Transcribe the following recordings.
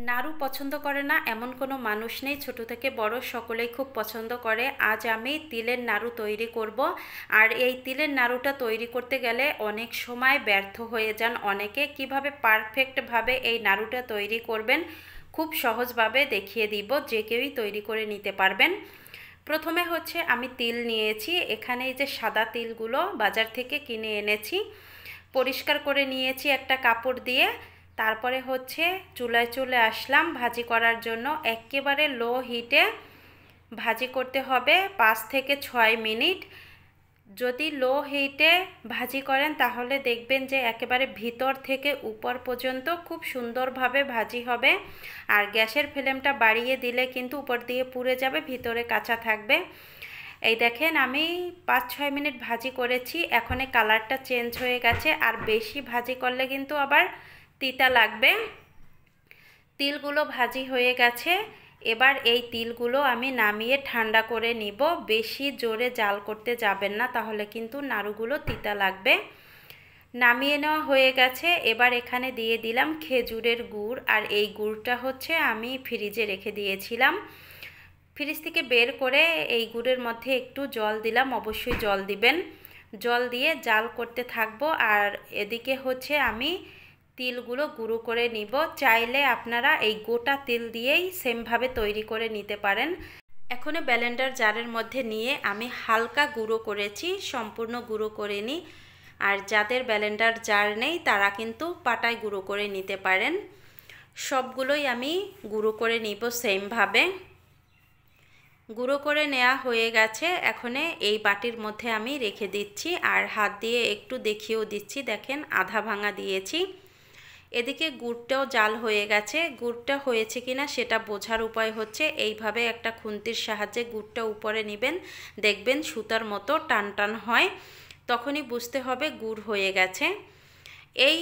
নাড়ু পছন্দ করে না এমন কোনো মানুষ নেই, ছোট থেকে বড় সকলেই খুব পছন্দ করে। আজ আমি তিলের নাড়ু তৈরি করব। আর এই তিলের নাড়ুটা তৈরি করতে গেলে অনেক সময় ব্যর্থ হয়ে যান অনেকে। কিভাবে পারফেক্টভাবে এই নাড়ুটা তৈরি করবেন খুব সহজভাবে দেখিয়ে দিব, যে কেউই তৈরি করে নিতে পারবেন। প্রথমে হচ্ছে আমি তিল নিয়েছি, এখানে এই যে সাদা তিলগুলো বাজার থেকে কিনে এনেছি, পরিষ্কার করে নিয়েছি একটা কাপড় দিয়ে। তারপরে হচ্ছে চুলায় চলে আসলাম ভাজি করার জন্য। একেবারে লো হিটে ভাজি করতে হবে 5 থেকে 6 মিনিট। যদি লো হিটে ভাজি করেন তাহলে দেখবেন যে একেবারে ভিতর থেকে উপর পর্যন্ত খুব সুন্দরভাবে ভাজি হবে। আর গ্যাসের ফ্লেমটা বাড়িয়ে দিলে কিন্তু উপর দিয়ে পুড়ে যাবে, ভিতরে কাঁচা থাকবে। এই দেখেন আমি 5-6 মিনিট ভাজি করেছি, এখন এই কালারটা চেঞ্জ হয়ে গেছে। আর বেশি ভাজি করলে কিন্তু আবার তিতা লাগবে। তিলগুলো ভাজি হয়ে গেছে, এবার এই তিলগুলো আমি নামিয়ে ঠান্ডা করে নিব। বেশি জোরে জাল করতে যাবেন না, তাহলে কিন্তু নাড়ুগুলো তিতা লাগবে। নামিয়ে নেওয়া হয়ে গেছে, এবার এখানে দিয়ে দিলাম খেজুরের গুড়। আর এই গুড়টা হচ্ছে আমি ফ্রিজে রেখে দিয়েছিলাম। ফ্রিজ থেকে বের করে এই গুড়ের মধ্যে একটু জল দিলাম, অবশ্যই জল দিবেন। জল দিয়ে জাল করতে থাকবো। আর এদিকে হচ্ছে আমি তিলগুলো গুঁড়ো করে নিব। চাইলে আপনারা এই গোটা তিল দিয়েই সেমভাবে তৈরি করে নিতে পারেন। এখন ব্লেন্ডার জারের মধ্যে নিয়ে আমি হালকা গুঁড়ো করেছি, সম্পূর্ণ গুঁড়ো করে নিই। আর যাদের ব্লেন্ডার জার নেই তারা কিন্তু পাটায় গুঁড়ো করে নিতে পারেন। সবগুলোই আমি গুঁড়ো করে নিব সেমভাবে। গুঁড়ো করে নেওয়া হয়ে গেছে, এখন এই বাটির মধ্যে আমি রেখে দিচ্ছি। আর হাত দিয়ে একটু দেখিয়েও দিচ্ছি, দেখেন আধা ভাঙা দিয়েছি। এদিকে গুড়টাও জাল হয়ে গেছে। গুড়টা হয়েছে কিনা সেটা বোঝার উপায় হচ্ছে এইভাবে একটা খুন্তির সাহায্যে গুড়টা উপরে নেবেন, দেখবেন সুতার মতো টান টান হয়, তখনই বুঝতে হবে গুড় হয়ে গেছে। এই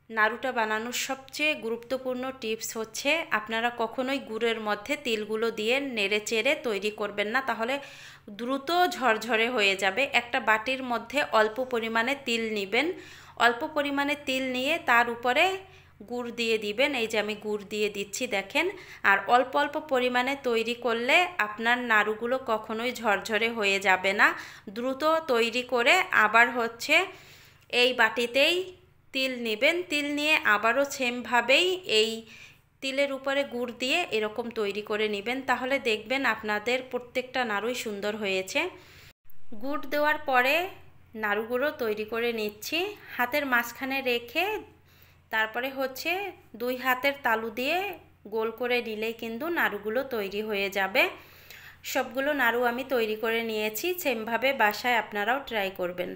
নাড়ুটা বানানোর সবচেয়ে গুরুত্বপূর্ণ টিপস হচ্ছে আপনারা কখনোই গুড়ের মধ্যে তিলগুলো দিয়ে নেড়ে চেড়ে তৈরি করবেন না, তাহলে দ্রুত ঝরঝরে হয়ে যাবে। একটা বাটির মধ্যে অল্প পরিমাণে তিল নেবেন, অল্প পরিমাণে তিল নিয়ে তার উপরে গুড় দিয়ে দিবেন। এই যে আমি গুড় দিয়ে দিচ্ছি দেখেন। আর অল্প অল্প পরিমাণে তৈরি করলে আপনার নাড়ুগুলো কখনোই ঝরঝরে হয়ে যাবে না। দ্রুত তৈরি করে আবার হচ্ছে এই বাটিতেই তিল নেবেন, তিল নিয়ে আবারও সেমভাবেই এই তিলের উপরে গুড় দিয়ে এরকম তৈরি করে নেবেন, তাহলে দেখবেন আপনাদের প্রত্যেকটা নাড়ুই সুন্দর হয়েছে। গুড় দেওয়ার পরে নাড়ুগুলো তৈরি করে নিচ্ছি হাতের মাঝখানে রেখে। তারপরে হচ্ছে 2 হাতের তালু দিয়ে গোল করে নিলেই কিন্তু নাড়ুগুলো তৈরি হয়ে যাবে। সবগুলো নাড়ু আমি তৈরি করে নিয়েছি, সেমভাবে বাসায় আপনারাও ট্রাই করবেন।